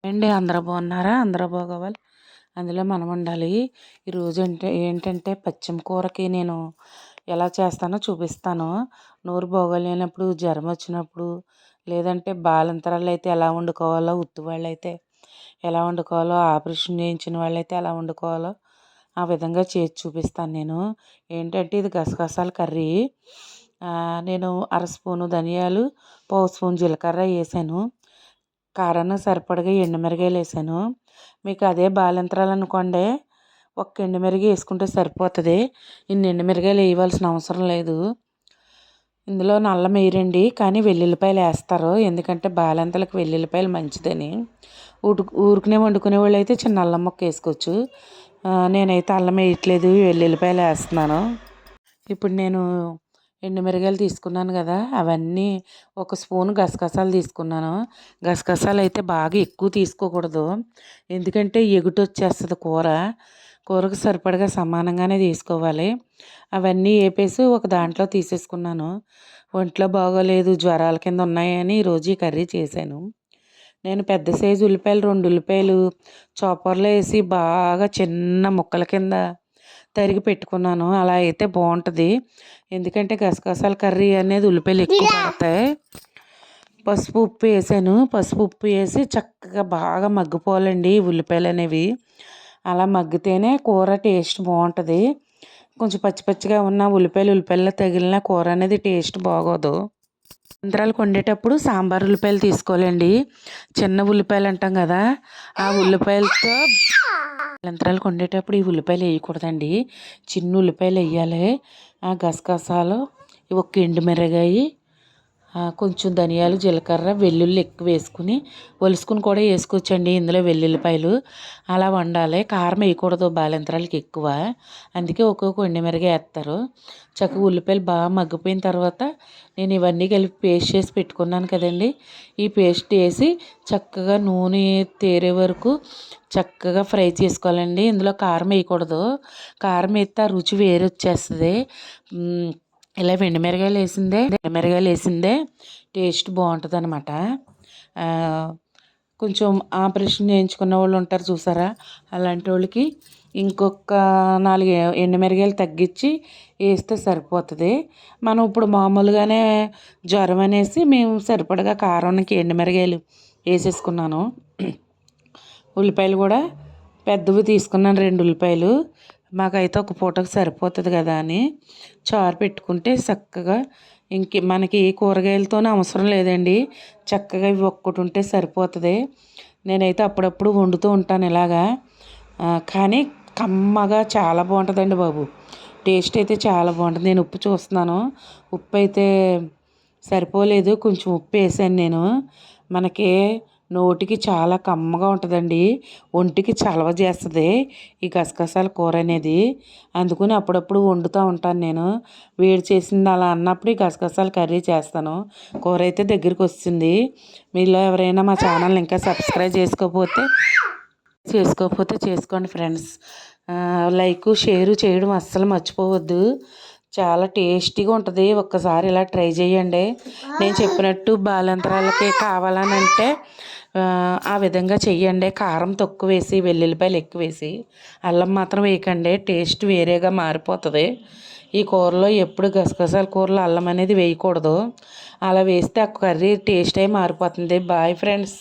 అండి అందరూ బాగున్నారా? అందరూ బాగోవాలి. అందులో మనం ఉండాలి. ఈరోజు ఏంటంటే పచ్చిమ కూరకి నేను ఎలా చేస్తానో చూపిస్తాను. నోరు బాగోలేనప్పుడు, జ్వరం వచ్చినప్పుడు, లేదంటే బాలింతరాలు అయితే ఎలా వండుకోవాలో, ఉత్తి వాళ్ళైతే ఎలా వండుకోవాలో, ఆపరేషన్ చేయించిన వాళ్ళైతే ఎలా వండుకోవాలో ఆ విధంగా చేసి చూపిస్తాను నేను. ఏంటంటే ఇది గసగసాల కర్రీ. నేను అర స్పూను ధనియాలు, పావు స్పూన్ జీలకర్ర వేసాను. కారానికి సరిపడగా ఎండుమిరగాయలు వేసాను. మీకు అదే బాలింతరాలు అనుకోండి, ఒక్క ఎండుమిరగాయ వేసుకుంటే సరిపోతుంది. ఇన్ని ఎండుమిరగాయలు వేయవలసిన అవసరం లేదు. ఇందులో అల్లం వేయరండి, కానీ వెల్లుల్లిపాయలు వేస్తారు. ఎందుకంటే బాలింతలకు వెల్లుల్లిపాయలు మంచిదని. ఊరికనే వండుకునే వాళ్ళు అయితే చిన్న అల్లం ముక్క వేసుకోవచ్చు. నేనైతే అల్లం వేయట్లేదు, వెల్లుల్లిపాయలు వేస్తున్నాను. ఇప్పుడు నేను ఎండుమిరగాయలు తీసుకున్నాను కదా, అవన్నీ ఒక స్పూన్ గసగసాలు తీసుకున్నాను. గసగసాలు అయితే బాగా ఎక్కువ తీసుకోకూడదు, ఎందుకంటే ఎగుటు వచ్చేస్తుంది కూరకు సరిపడగా సమానంగానే తీసుకోవాలి. అవన్నీ వేపేసి ఒక దాంట్లో తీసేసుకున్నాను. ఒంట్లో బాగోలేదు, జ్వరాల కింద ఉన్నాయని ఈరోజు ఈ కర్రీ చేశాను. నేను పెద్ద సైజు ఉల్లిపాయలు 2 ఉల్లిపాయలు చాపర్లో వేసి బాగా చిన్న ముక్కల కింద తరిగి పెట్టుకున్నాను. అలా అయితే బాగుంటుంది, ఎందుకంటే గసగసాల కర్రీ అనేది ఉల్లిపాయలు ఎక్కువ పడతాయి. పసుపు ఉప్పు వేసాను. పసుపు ఉప్పు వేసి చక్కగా బాగా మగ్గిపోవాలండి ఉల్లిపాయలు అనేవి. అలా మగ్గితేనే కూర టేస్ట్ బాగుంటుంది. కొంచెం పచ్చి పచ్చిగా ఉన్న ఉల్లిపాయలు తగిలిన కూర అనేది టేస్ట్ బాగోదు. యంత్రాలు వండేటప్పుడు సాంబార్ ఉల్లిపాయలు తీసుకోవాలండి. చిన్న ఉల్లిపాయలు అంటాం కదా, ఆ ఉల్లిపాయలతో యంత్రాలు వండేటప్పుడు ఈ ఉల్లిపాయలు వేయకూడదండి, చిన్న ఉల్లిపాయలు వేయాలి. ఆ గసగసాలు, ఒక ఎండుమిరగాయి, కొంచెం ధనియాలు, జీలకర్ర, వెల్లుల్లి ఎక్కువ వేసుకుని ఒలుసుకుని కూడా వేసుకోవచ్చండి ఇందులో వెల్లుల్లిపాయలు. అలా వండాలి. కారం వేయకూడదు బాలింతరాలకి ఎక్కువ, అందుకే ఒక్కొక్క ఎండుమిరగాయ వేస్తారు. చక్కగా ఉల్లిపాయలు బాగా మగ్గిపోయిన తర్వాత నేను ఇవన్నీ కలిపి పేస్ట్ చేసి పెట్టుకున్నాను కదండి, ఈ పేస్ట్ వేసి చక్కగా నూనె తేరే వరకు చక్కగా ఫ్రై చేసుకోవాలండి. ఇందులో కారం వేయకూడదు, కారం వేస్తే ఆ రుచి వేరే వచ్చేస్తుంది. ఇలా ఎండుమిరగాయలు వేసిందే టేస్ట్ బాగుంటుంది అనమాట. కొంచెం ఆపరేషన్ చేయించుకున్న వాళ్ళు ఉంటారు చూసారా, అలాంటి వాళ్ళకి ఇంకొక 4 ఎండుమిరగాయలు తగ్గించి వేస్తే సరిపోతుంది. మనం ఇప్పుడు మామూలుగానే జ్వరం అనేసి మేము సరిపడగా కారానికి ఎండుమిరగాయలు వేసేసుకున్నాను. ఉల్లిపాయలు కూడా పెద్దవి తీసుకున్నాను, 2 ఉల్లిపాయలు. మాకైతే ఒక పూటకు సరిపోతుంది కదా అని చారు పెట్టుకుంటే చక్కగా మనకి కూరగాయలతోనే అవసరం లేదండి, చక్కగా ఇవి ఒక్కటి ఉంటే సరిపోతుంది. నేనైతే అప్పుడప్పుడు వండుతూ ఉంటాను ఇలాగా, కానీ కమ్మగా చాలా బాగుంటుందండి బాబు. టేస్ట్ అయితే చాలా బాగుంటుంది. నేను ఉప్పు చూస్తున్నాను, ఉప్పు అయితే సరిపోలేదు, కొంచెం ఉప్పు వేసాను నేను. మనకి నోటికి చాలా కమ్మగా ఉంటుందండి, ఒంటికి చలవ చేస్తుంది ఈ గసగసాల కూర అనేది. అందుకని అప్పుడప్పుడు వండుతూ ఉంటాను నేను. వేడి చేసింది అలా అన్నప్పుడు ఈ గసగసాల కర్రీ చేస్తాను. కూర అయితే దగ్గరికి వస్తుంది. మీలో ఎవరైనా మా ఛానల్ ఇంకా సబ్స్క్రైబ్ చేసుకోకపోతే చేసుకోండి ఫ్రెండ్స్. లైక్ షేరు చేయడం అస్సలు మర్చిపోవద్దు. చాలా టేస్టీగా ఉంటుంది, ఒక్కసారి ఇలా ట్రై చేయండి. నేను చెప్పినట్టు బాలంతరాలకి కావాలని అంటే ఆ విధంగా చెయ్యండి. కారం తక్కువ వేసి, వెల్లుల్లిపాయలు ఎక్కువ వేసి, అల్లం మాత్రం వేయకండి, టేస్ట్ వేరేగా మారిపోతుంది. ఈ కూరలో ఎప్పుడు గసగసాల కూరలో అల్లం అనేది వేయకూడదు, అలా వేస్తే ఆ కర్రీ టేస్ట్ అయి మారిపోతుంది. Boy friends.